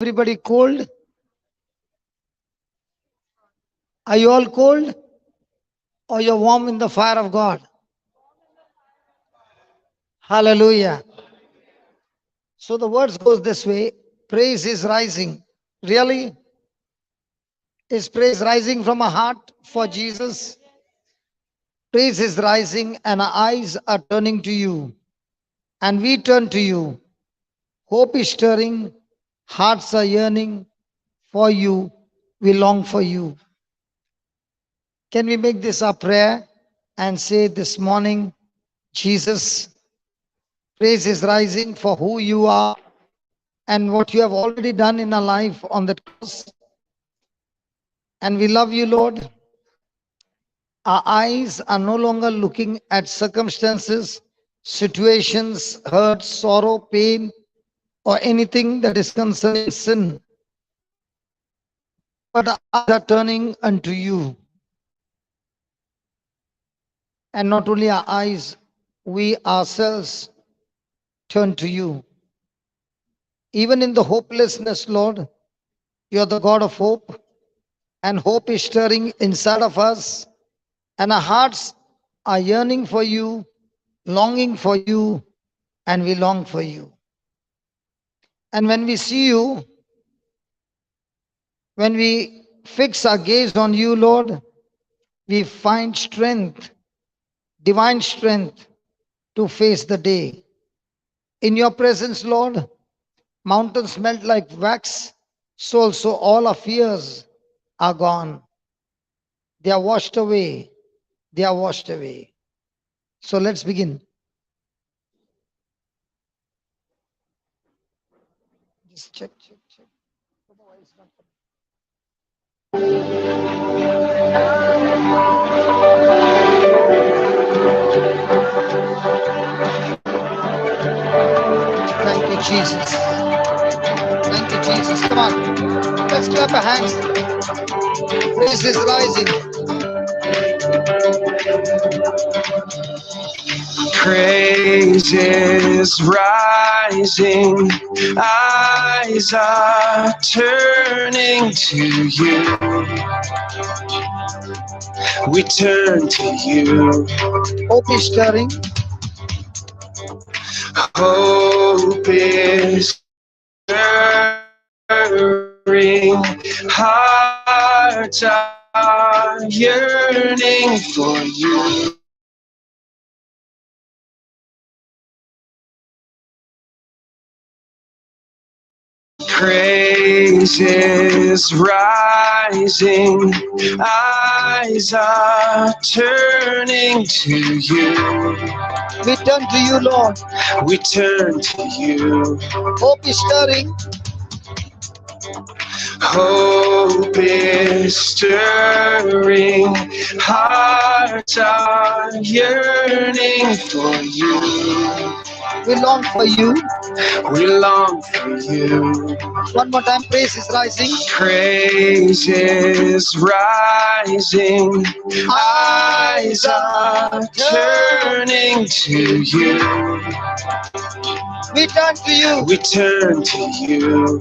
Everybody cold? Are you all cold? Or you're warm in the fire of God? Hallelujah. So the words goes this way. Praise is rising. Really? Is praise rising from a heart for Jesus? Praise is rising and our eyes are turning to you. And we turn to you. Hope is stirring. Hearts are yearning for you. We long for you. Can we make this our prayer and say this morning, Jesus, praise is rising for who you are and what you have already done in our life on that cross. And we love you, Lord. Our eyes are no longer looking at circumstances, situations, hurt, sorrow, pain, or anything that is concerning sin. But our eyes are turning unto you. And not only our eyes, we ourselves turn to you. Even in the hopelessness, Lord, you are the God of hope, and hope is stirring inside of us, and our hearts are yearning for you, longing for you, and we long for you. And when we see you, when we fix our gaze on you, Lord, we find strength, divine strength to face the day. In your presence, Lord, mountains melt like wax, so also all our fears are gone. They are washed away. They are washed away. So let's begin. Just check. Thank you, Jesus. Thank you, Jesus. Come on. Let's clap our hands. Praise is rising. Praise is rising, eyes are turning to you. We turn to you. Hope is stirring. Hope is stirring, hearts are yearning for you. Praise is rising, eyes are turning to you. We turn to you, Lord. We turn to you. Hope is stirring. Hope is stirring, hearts are yearning for you. We long for you. We long for you. One more time. Praise is rising. Praise is rising, eyes are turning to you. We turn to you. We turn to you.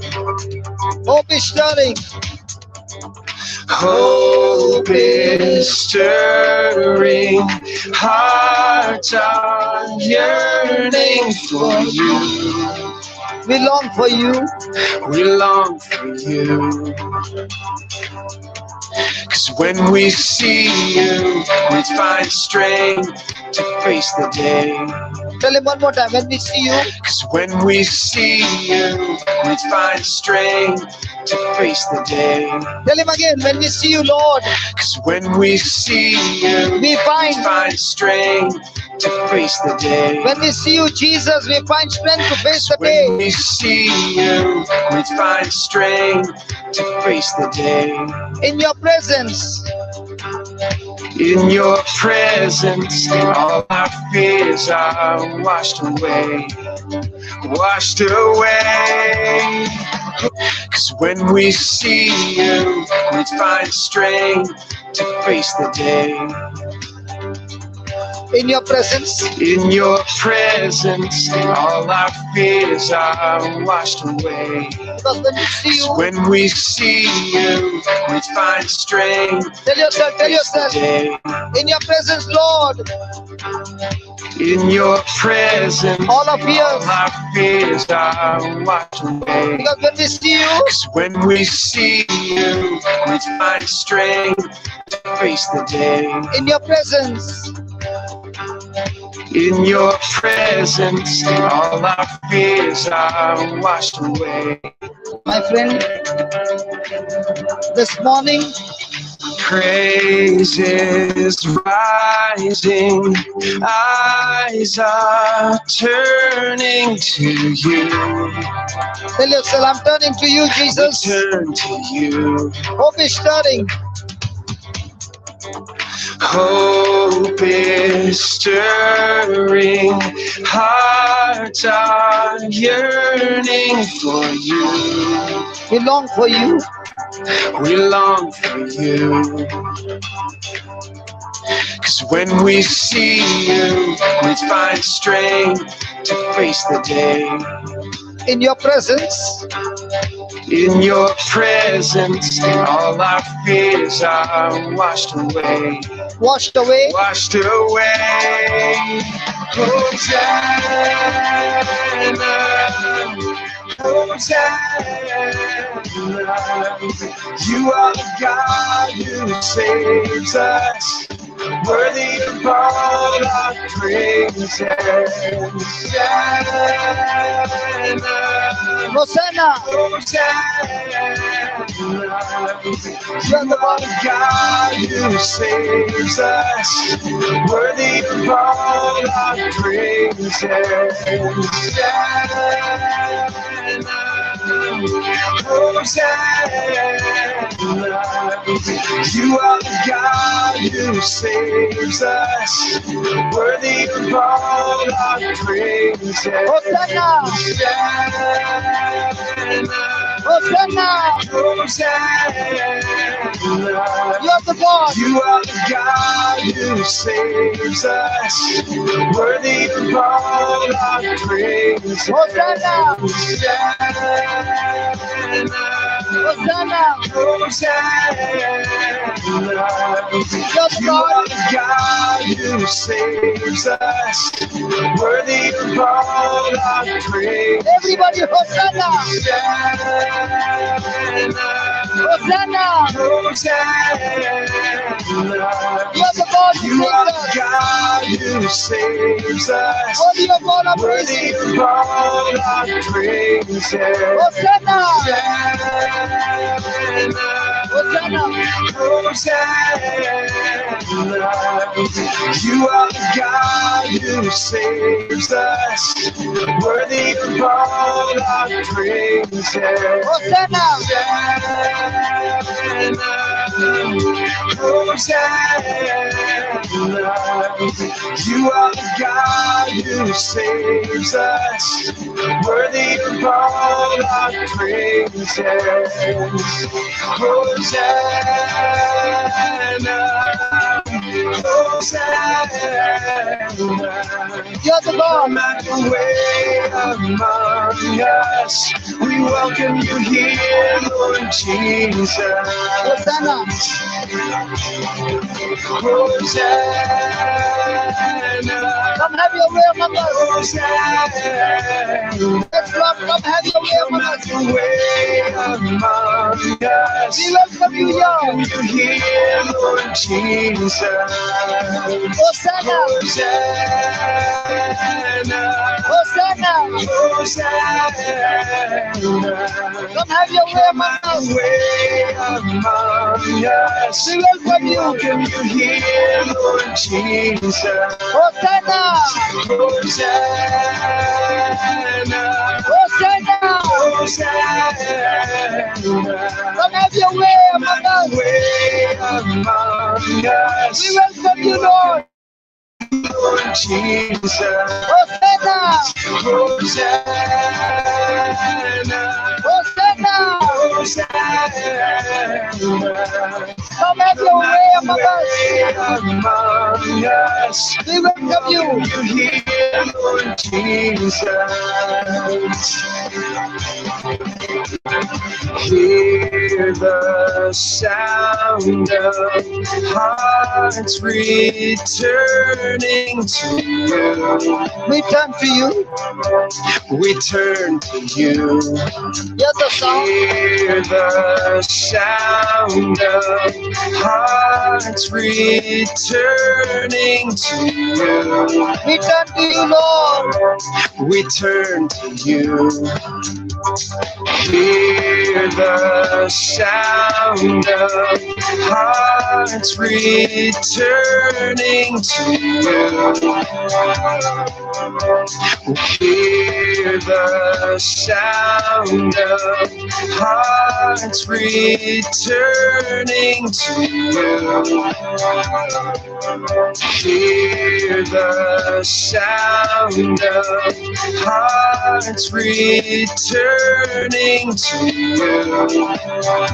Hope is stirring. Hope is stirring, hearts are yearning for you. We long for you. We long for you. 'Cause when we see you, we find strength to face the day. Tell him one more time. When we see you, 'Cause when we see you, we find strength to face the day. tell him again. When we see you, Lord, 'Cause when we see you, we find strength to face the day. When we see you, Jesus, we find strength to face the day. When we see you, we find strength to face the day. In your presence, in your presence, all our fears are washed away, washed away. 'Cause when we see you, we find strength to face the day. In your presence, In your presence, all our fears are washed away. because when we see you, When we see you, we find strength. tell yourself, Today. in your presence, Lord, In your presence, all our fears, our fears are washed away. because when we see you, 'Cause when we see you, we find strength to face the day. in your presence, In your presence, all our fears are washed away. my friend, this morning, Praise is rising, eyes are turning to you. tell yourself, I'm turning to you, We Jesus. turn to you. Hope is stirring. Hope is stirring, hearts are yearning for you. We long for you. We long for you. 'Cause when we see you, we find strength to face the day. In your presence, In your presence, all our fears are washed away. washed away. Washed away. Hosanna, Hosanna. You are the God who saves us, worthy of all our praises. Hosanna, You are the God who saves us, worthy of all our praises. You are the God who saves us, worthy of all our praises. Hosanna, Hosanna. You are the God. You are the God who saves us, worthy of all our praises. Hosanna, Hosanna. You are the God who saves us, worthy of all our praise. Everybody, Hosanna, Hosanna. You are the God who You are the saves us. God who saves us, Worthy of all our worthy praises. of all our praises. Hosanna, Hosanna. You are the God who saves us, worthy of all our praises. Hosanna, You are the God who saves us, worthy of all our praises. Hosanna, you're the God. Come out the way among us. We welcome you here, Lord Jesus. Hosanna, Hosanna, come have your way among us. Hosanna. Yes, Lord, come have your way Come among out us. the way among us. We welcome you Welcome here. you here, Lord Jesus. Hosanna, Hosanna, Hosanna. Hosanna. Come have your way among us. Way among us. We welcome you. Welcome you here, Lord Jesus. Hosanna, Hosanna, Hosanna. Hosanna. Come have your way among us. Way among us. We welcome you, Lord. Lord Jesus. Hosanna, Hosanna, Hosanna. Hosanna. Come Come have your way among us. We welcome you. You here, Lord Jesus. Hear the sound of hearts returning to you. We turn to you. We turn to you. Hear the sound. Hear the sound of hearts returning to you. We turn to you, Lord. We turn to you. Hear the sound of hearts returning to you. Hear the sound of hearts returning to you. Hear the sound of hearts returning to you.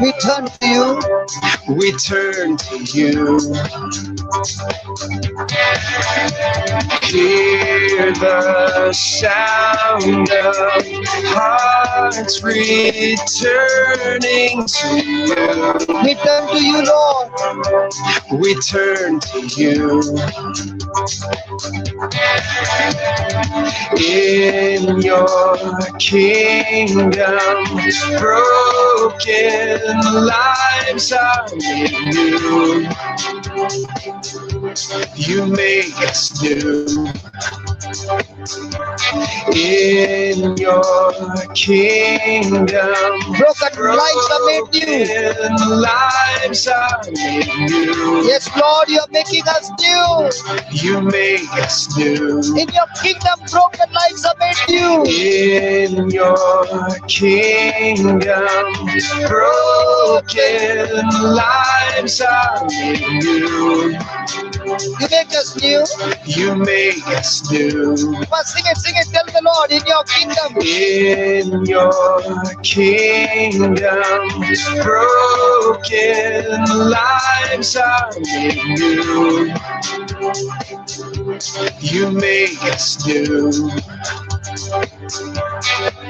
We turn to you. We turn to you. Hear the sound of hearts returning to you. We turn to you, Lord. We turn to you. In your kingdom, broken lives are made new. You make us new. In your kingdom, Broken lives are made new. broken lives are made new. Yes, Lord, you're making us new. You make us new. In your kingdom, broken lives are made new. In your kingdom, broken lives are made new. You make us new. You make us new. But sing it, tell the Lord, in your kingdom. In your kingdom, broken lives are made new. You make us new.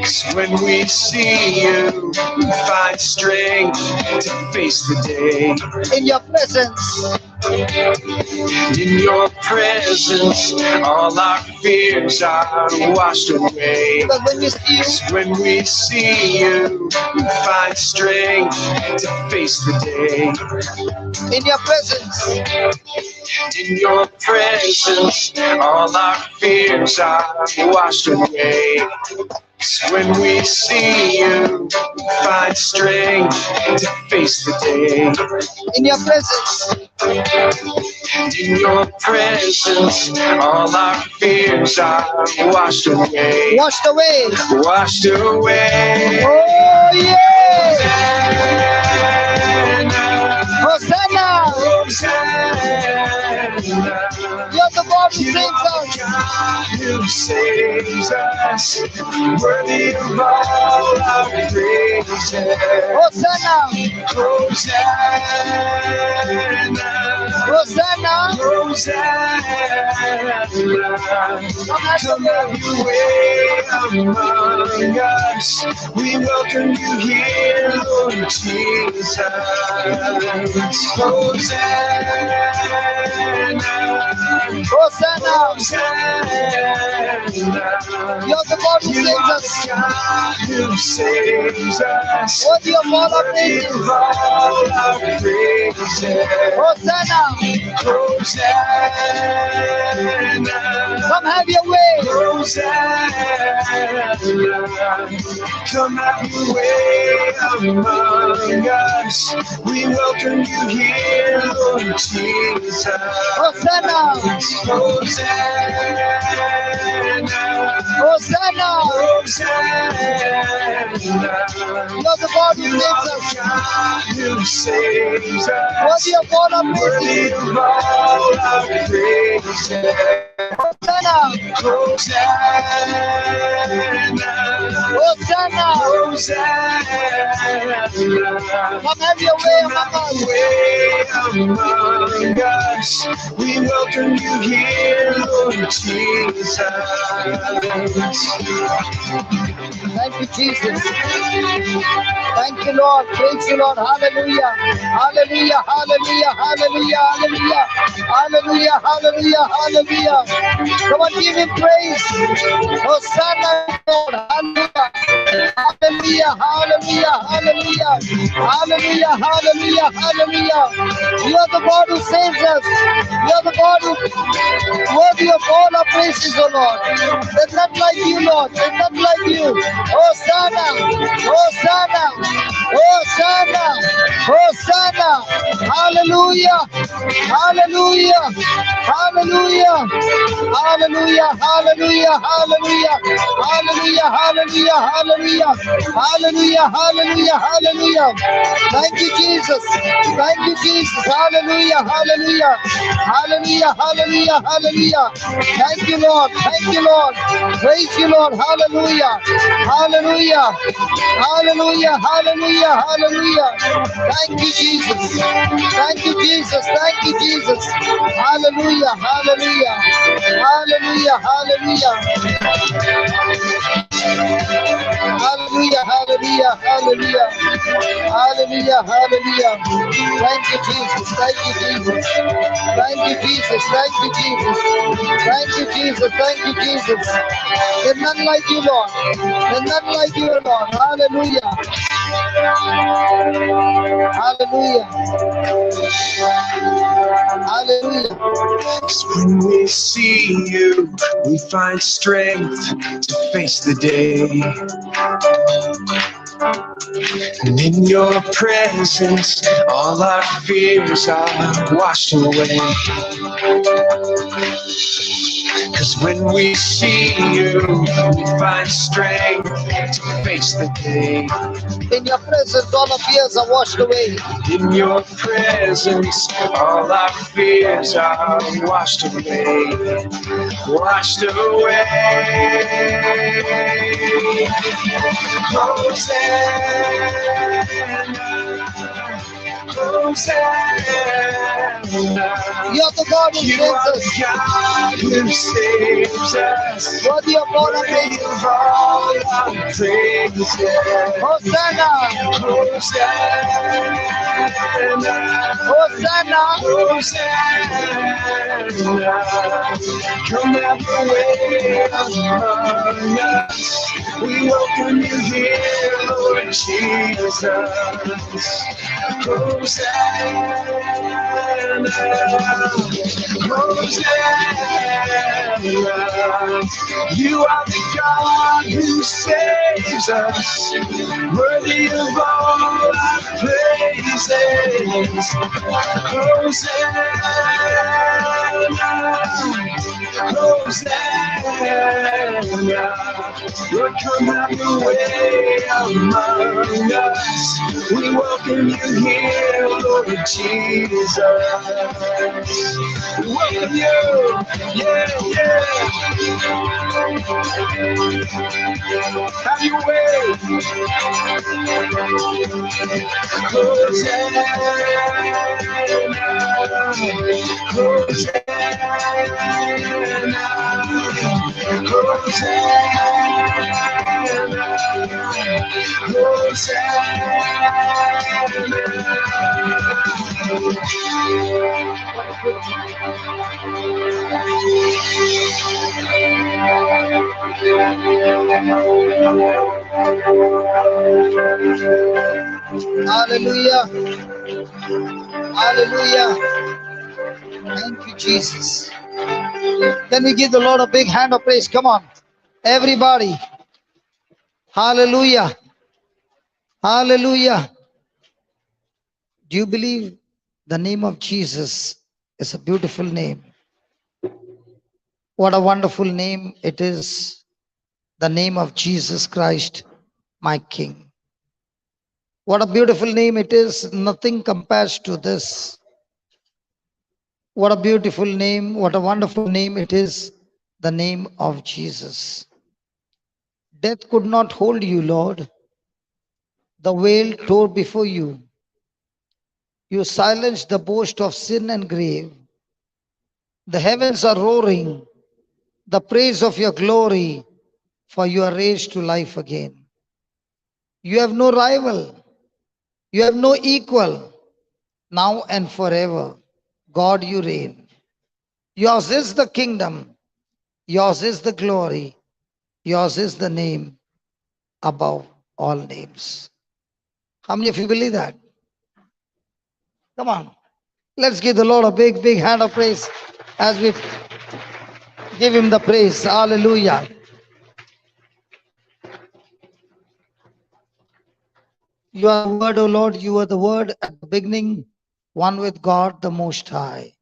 'Cause when we see you, we find strength to face the day. In your presence. In your presence, all our fears are washed away. Because when we see you, When we see you, we find strength to face the day. in your presence. In your presence, all our fears are washed away. When we see you, we find strength to face the day. In your presence. In your presence, all our fears are washed away. Washed away. Washed away. Oh, yeah. Hosanna, Hosanna. Hosanna. You're the God who You saves are us. God who saves us, worthy of all our praises. Hosanna. Hosanna, Hosanna. Hosanna. Come have your way among us. We welcome you here, Lord Jesus. Hosanna. Hosanna. You're the God who You saves are us. God who saves us. Worthy of all our Worthy praises. of all our praises. Hosanna. Hosanna. Come have your way. Hosanna. Come have your way among us. We welcome you here, Lord Jesus. Hosanna. Hosanna. Hosanna. Hosanna. You're the God who saves us. God who saves us. Worthy of all our Worthy praises. of all our praises. Hosanna. Hosanna. Come have your way among us. We welcome you here, Lord Jesus. Thank you, Jesus. Thank you, Lord. Praise you, Lord. Hallelujah. Hallelujah. Hallelujah. Hallelujah. Hallelujah. Hallelujah. Hallelujah. Hallelujah. Come on, give him praise. Hosanna, Lord. Hallelujah. Hallelujah. Hallelujah. Hallelujah. Hallelujah. Hallelujah. Hallelujah. You are the God who saves us. You are the God who worthy of all our praises, O Lord. There's none like you, Lord. There's none like you. Hosanna, Hosanna, Hosanna, Hosanna. Hallelujah, hallelujah, hallelujah, hallelujah, hallelujah, hallelujah, hallelujah, hallelujah, hallelujah, hallelujah, hallelujah, hallelujah. Thank you, Jesus. Thank you, Jesus. Hallelujah, hallelujah, hallelujah, hallelujah, hallelujah. Thank you, Lord. Thank you, Lord. Praise you, Lord. Hallelujah, hallelujah, hallelujah, hallelujah, hallelujah. Thank you, Jesus. Thank you, Jesus. Thank you, Jesus. Hallelujah, hallelujah, hallelujah, hallelujah. Hallelujah, hallelujah, hallelujah, hallelujah, hallelujah. Thank you, Jesus. Thank you, Jesus. Thank you, Jesus. Thank you, Jesus. Thank you, Jesus. Thank you, Jesus. There's none like you, Lord. There's none like you, Lord. Hallelujah. Hallelujah. Hallelujah. When we see you, we find strength to face the day. And in your presence, all our fears are washed away. 'Cause when we see you, we find strength to face the day. In your presence, all our fears are washed away. In your presence, all our fears are washed away. Washed away. You're the God who You saves are us. the God who saves us. Worthy of all our Worthy praises. of all our praises. Hosanna. Hosanna. Hosanna. Hosanna. Come have your way among us. We welcome you here, Lord Jesus. Hosanna. Hosanna. You are the God who saves us, worthy of all our praises. Hosanna. Hosanna. Lord, come have your way among us. We welcome you here, Lord Jesus. We welcome you. Yeah, yeah. Have your way. Hosanna. Hallelujah. Hallelujah. Thank you, Jesus. Can we give the Lord a big hand of praise? Come on. Everybody. Hallelujah. Hallelujah. Do you believe the name of Jesus is a beautiful name? What a wonderful name it is. The name of Jesus Christ, my King. What a beautiful name it is. Nothing compares to this. What a beautiful name. What a wonderful name it is. the name of Jesus. Death could not hold you, Lord. The veil tore before you. You silenced the boast of sin and grave. The heavens are roaring, the praise of your glory, for you are raised to life again. You have no rival, you have no equal, now and forever. God, you reign. Yours is the kingdom, yours is the glory, yours is the name above all names. How many of you believe that? Come on. Let's give the Lord a big, big hand of praise as we give him the praise. Hallelujah. You are the word, O Lord. You are the word at the beginning, one with God the Most High.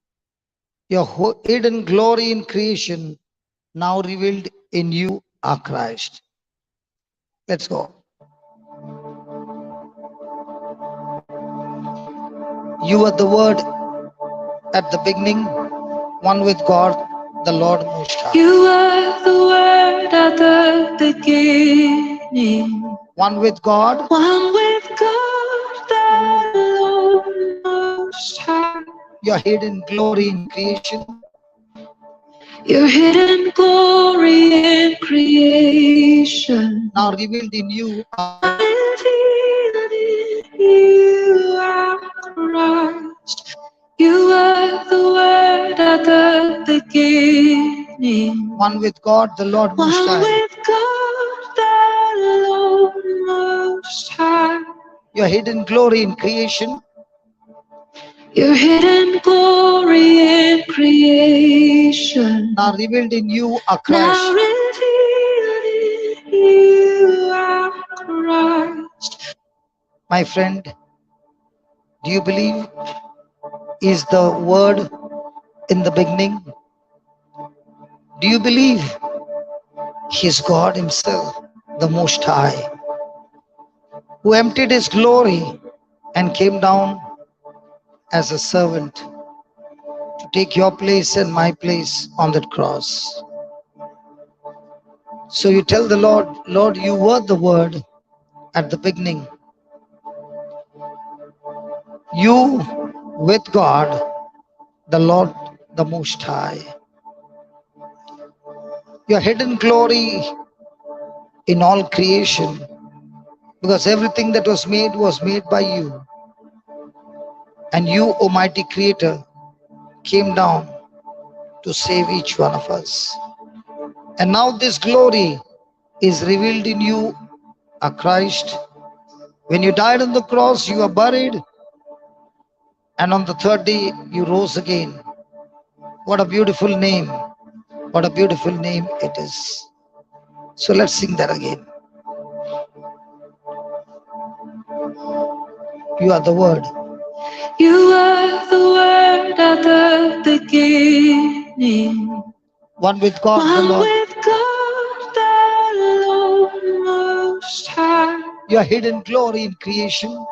Your hidden glory in creation, now revealed in you, are Christ. Let's go. You are the word at the beginning, one with God the Lord Most High. You are the word at the beginning, One with God, one with God, the Lord Most High. your hidden glory in creation, Your hidden glory in creation, now revealed in you, are Christ. revealed in you are Christ. You are the word at the beginning, One with God the Lord Most one High. with God, the Lord Most High. Your hidden glory in creation, Your hidden glory in creation, now revealed in you, are now Christ. revealed in you are Christ. My friend, do you believe is the word in the beginning? Do you believe he is God himself, the Most High, who emptied his glory and came down as a servant to take your place and my place on that cross? So you tell the Lord, Lord, you were the word at the beginning. You with God, the Lord, the Most High. Your hidden glory in all creation, because everything that was made by you. And you, Almighty Creator, came down to save each one of us. And now this glory is revealed in you, a Christ. When you died on the cross, you were buried, and on the third day, you rose again. What a beautiful name. What a beautiful name it is. So let's sing that again. You are the word. You are the word at the beginning, One with God, the one Lord. with God, the Lord Most High. Your hidden glory in creation,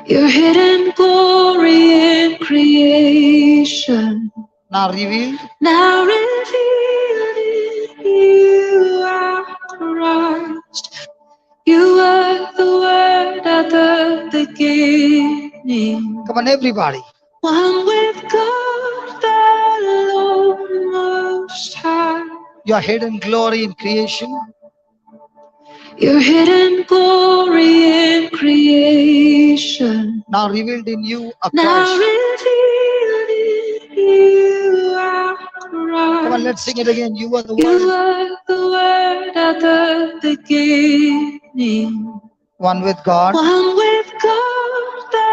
Your hidden glory in creation, now revealed now revealed in you are Christ. You are the word at the beginning, come on, everybody. one with God, the Lord Most High. Your hidden glory in creation, Your hidden glory in creation, now revealed in you, a now Christ. revealed in you are Christ. Come on, let's sing it again. You are the You word. are the word at the beginning, One with God, one with God, the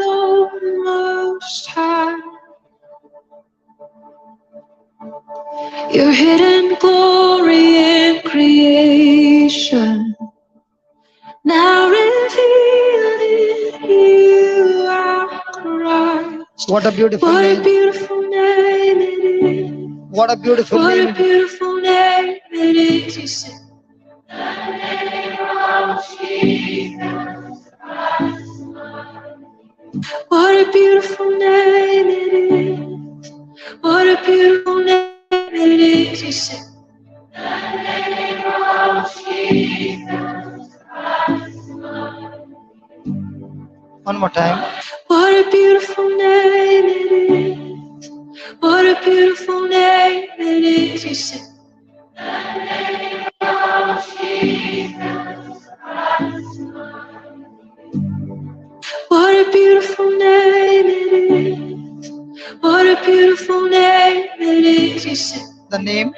Lord Most High. Your hidden glory in creation, now revealed in you are Christ. what a beautiful What a name. beautiful name it is. What a beautiful What name a it is. beautiful name it is. You say, what a beautiful name it is. What a beautiful name it One more time. What a beautiful name it is. What a beautiful name it is. You sing. What a beautiful name it is. What a beautiful name it is. You sing. The name.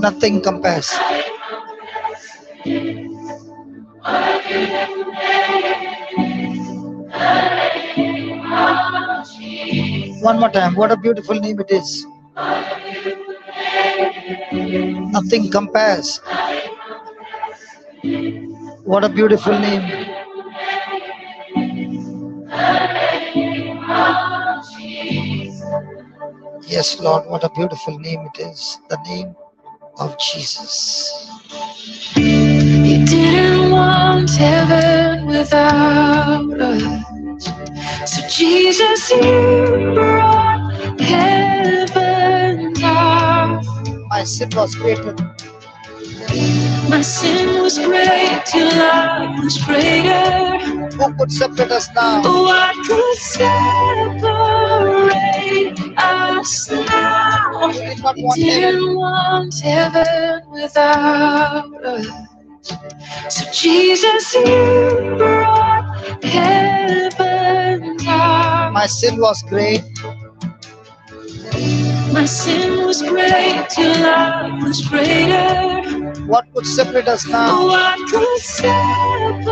Nothing compares. One more time. What a beautiful name it is. Nothing compares. What a beautiful name. Yes, Lord, what a beautiful name it is. The name of Jesus. You didn't want heaven without us. So Jesus, you brought heaven down. My sin was greater. My sin was great, your love was greater. Who could separate us now? What could separate us now? We did not You want heaven. didn't want heaven without us. So Jesus, you brought heaven down. My sin was great. My sin was great, your love was greater. What could separate us now? What could separate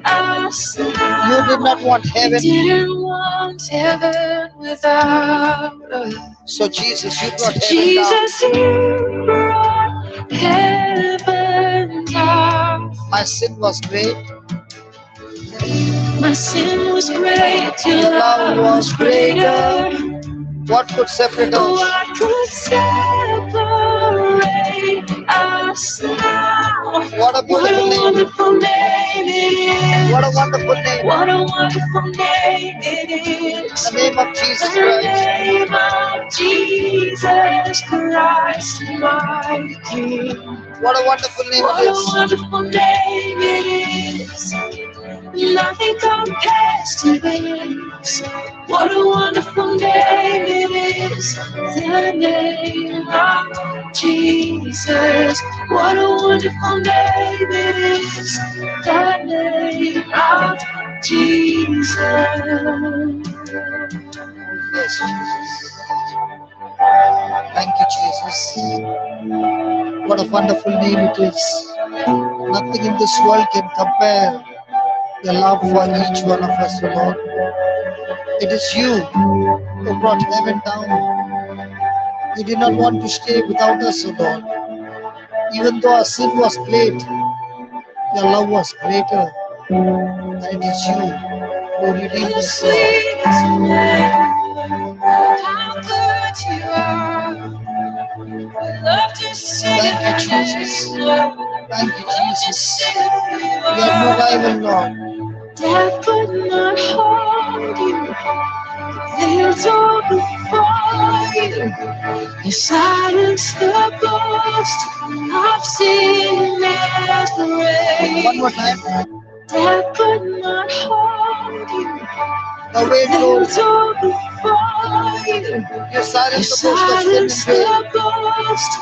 us now? You did not want heaven. You didn't want heaven without us. So Jesus, you brought heaven down. Jesus, you brought heaven down. My sin was great. My sin was great, your love was greater. What could separate us? What could separate us now? What a beautiful name. Wonderful name it is. What a wonderful name. What a wonderful name it is. The name of Jesus The Christ. name of Jesus Christ, my King. What a wonderful name What it a is. wonderful name it is. Nothing compares to this. What a wonderful name it is. The name of Jesus. What a wonderful name it is. The name of Jesus. Yes, Jesus. Thank you, Jesus. What a wonderful name it is. Nothing in this world can compare your love for each one of us, O Lord. It is you who brought heaven down. You did not want to stay without us, O Lord. Even though our sin was great, your love was greater. And it is you who redeemed The us, Lord. sweetest name. How good you are. We love to sing Thank you, your Jesus. name, Lord. Thank you, Love to Jesus. sing who you We have no are. rival, Lord. Death could not hold you. There's all before you. You silenced the ghost of sin and grave. One more time. Death could not hold you. The way it goes. There's all before you. You You silence the ghost of silenced sin and the grave. ghost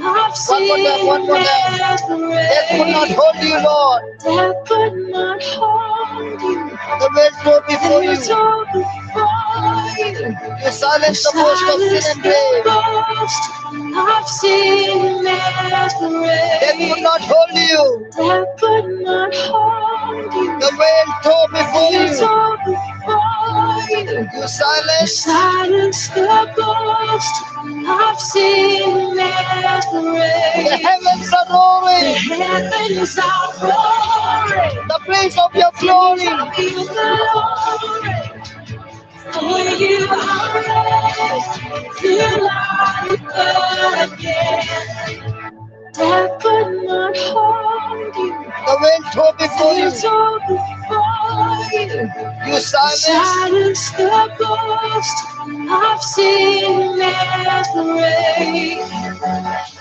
of One more time, one more time. sin and Death could not grave. hold you, Lord. Death could not hold you. The veil tore before you. There's all before you. You silenced the ghost of sin and grave. I've seen Death could grave. not hold you. Death could not hold you. The veil tore before It's you. all before you. You You silenced. silenced the ghost. I've seen The grave. heavens are The roaring. heavens are roaring. The praise of your glory. Of your glory. For you are raised tore before you. You Silence the ghost of sin and rain.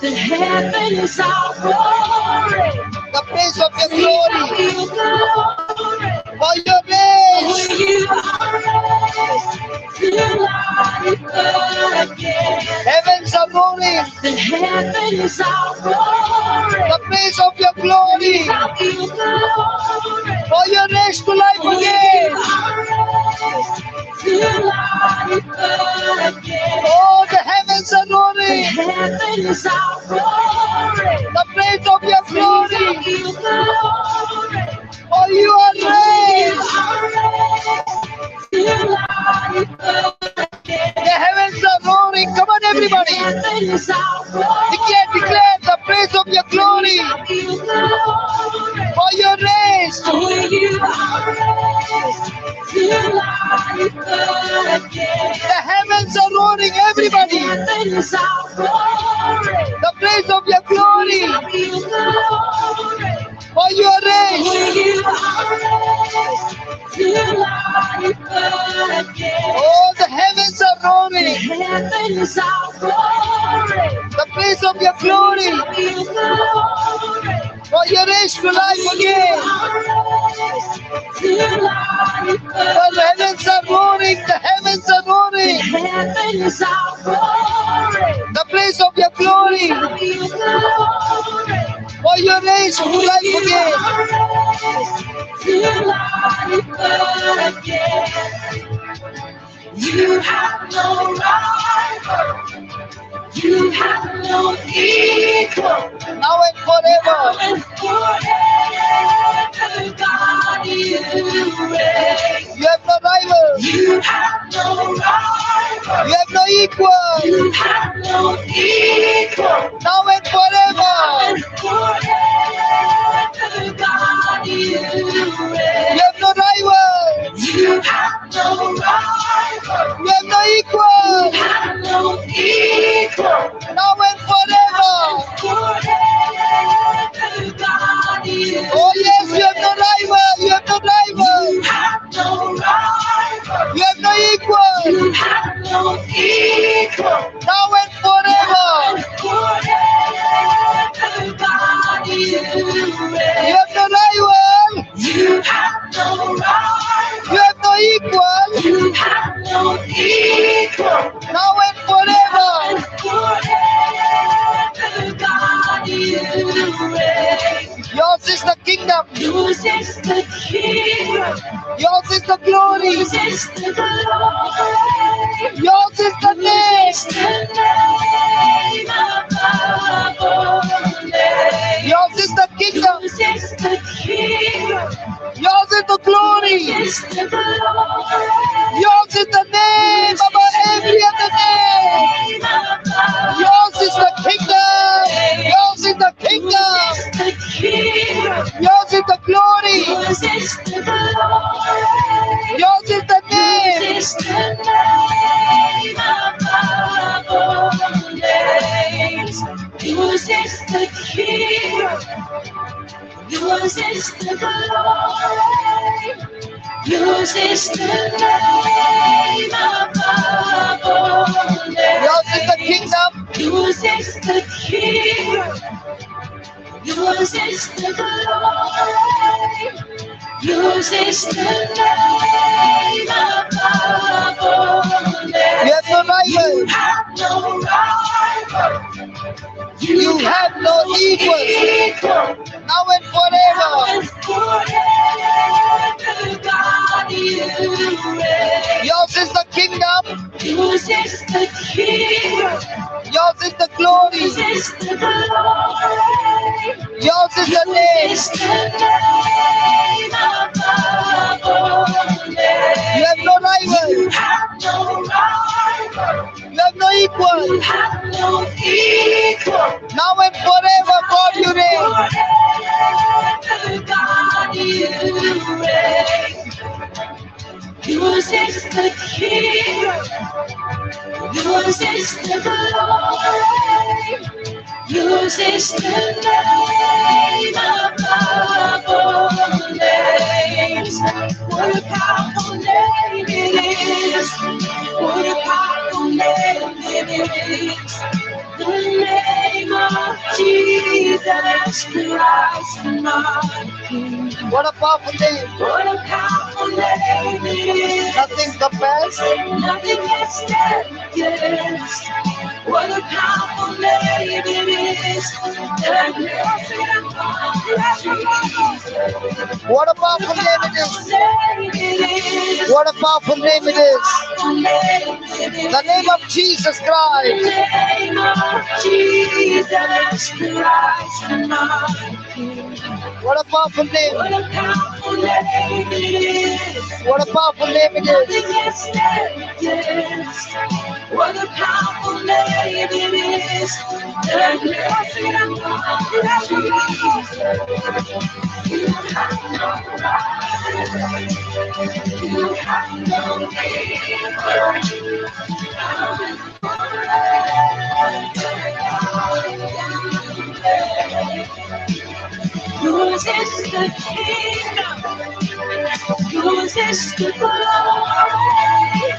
The heavens are roaring. the praise of your glory. Feel glory. For your name. For you are raised to life again. Heavens are roaring. The heavens are roaring. The praise of your glory. Feel glory. For your raised to life For you again. are raised to life again. Oh, the heavens are The roaring. heavens are roaring. The praise of your glory. Feel glory. For you are You raised. are raised to life again. The heavens are roaring. Come on, everybody. The heavens are roaring. Declare the praise of your glory. Feel glory. For your raised. For you are raised to life again. The heavens are roaring, everybody. The heavens are roaring. The praise of your glory. Feel glory. For your For raised. you are raised to life again. Oh, the heavens are The roaring. heavens are roaring. The praise of your glory. Feel glory. For your raised to life again. Oh, the heavens are roaring. The heavens are roaring. Heavens are roaring. The praise of your glory. Feel glory. For your raised to life again. To life again. You have no rival. You have no equal. Now and forever. And forever, God, you reign. You have no rival. You have no rival. You have no equal. You have no equal. Now and forever. And forever, God, you reign. You have no rival. You have no rival. You have no equal. You have no equal. Now and forever. Forever, God, you Oh yes, you have no rival. You have no rival. You have no rival. You have no equal. You have no equal. Now and forever. Forever, God, you You reign. have no rival. You have no rival. You have no equal. You have no equal. Now and forever. Forever, God, you reign. Yours is the kingdom. Yours is the kingdom. Yours is the glory. Yours is the glory. Yours is the name. It's the name above all names. Yours is the kingdom. Yours is the kingdom. Yours is the glory. It's the glory. Yours is the name above every other name. Name above Yours is the kingdom. Yours is the kingdom. Yours is the kingdom. Yours is the glory. Yours is the glory. Yours is the name. Yours is the name above all names. Yours is the kingdom. Yours is the glory. Yours is the name above all names. Yours is the kingdom. Yours is the kingdom. Yours is the glory. Yours is the name above all names. You have no rival. You have no rival. You have no equal. Now and forever. And forever, God, you reign. Yours is the kingdom. Yours is the kingdom. Yours is the glory. Yours is the glory. Yours is the Yours name. is the name above all names. You have no rival. You have no rival. You have no equal. You have no equal. Now and forever, God, you reign. Forever, God, you reign. Yours is the kingdom. Yours is the glory. Yours is the name above all names. What a powerful name it is. What a powerful name it is. The name of Jesus Christ, my King. What a powerful name. What a powerful name it is. Nothing compares. Nothing can stand against. What a powerful name it is. The name of Jesus. What a powerful name it is. What a powerful name it is. The name of Jesus Christ. The name of Jesus Christ, my King. What a powerful name. What a powerful name it is. What a powerful name it Nothing is. can stand against. What a powerful name it is. The name of Jesus. You have no right. You have no Yours is the kingdom. Yours is the glory.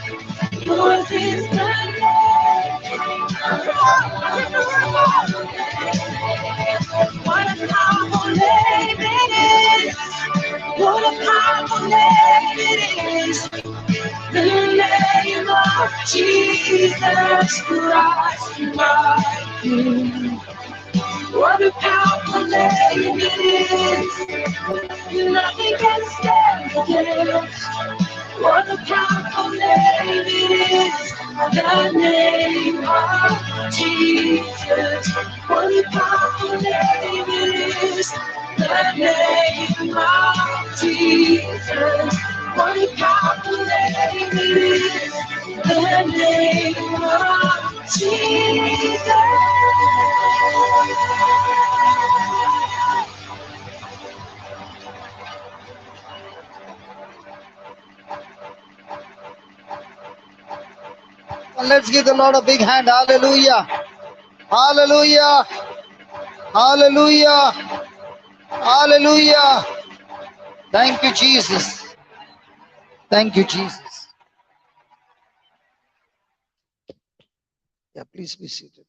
Yours is the name. What a powerful name it is. What a powerful name it is. The name of Jesus Christ, my King. What a powerful name it is. Nothing can stand against. What a powerful name it is. The name of Jesus. What a powerful name it is. The name of Jesus. What a powerful name it is. The name of Jesus. And let's give the Lord a big hand. Hallelujah. Hallelujah. Hallelujah. Hallelujah. Thank you, Jesus. Thank you, Jesus. Yeah, please be seated.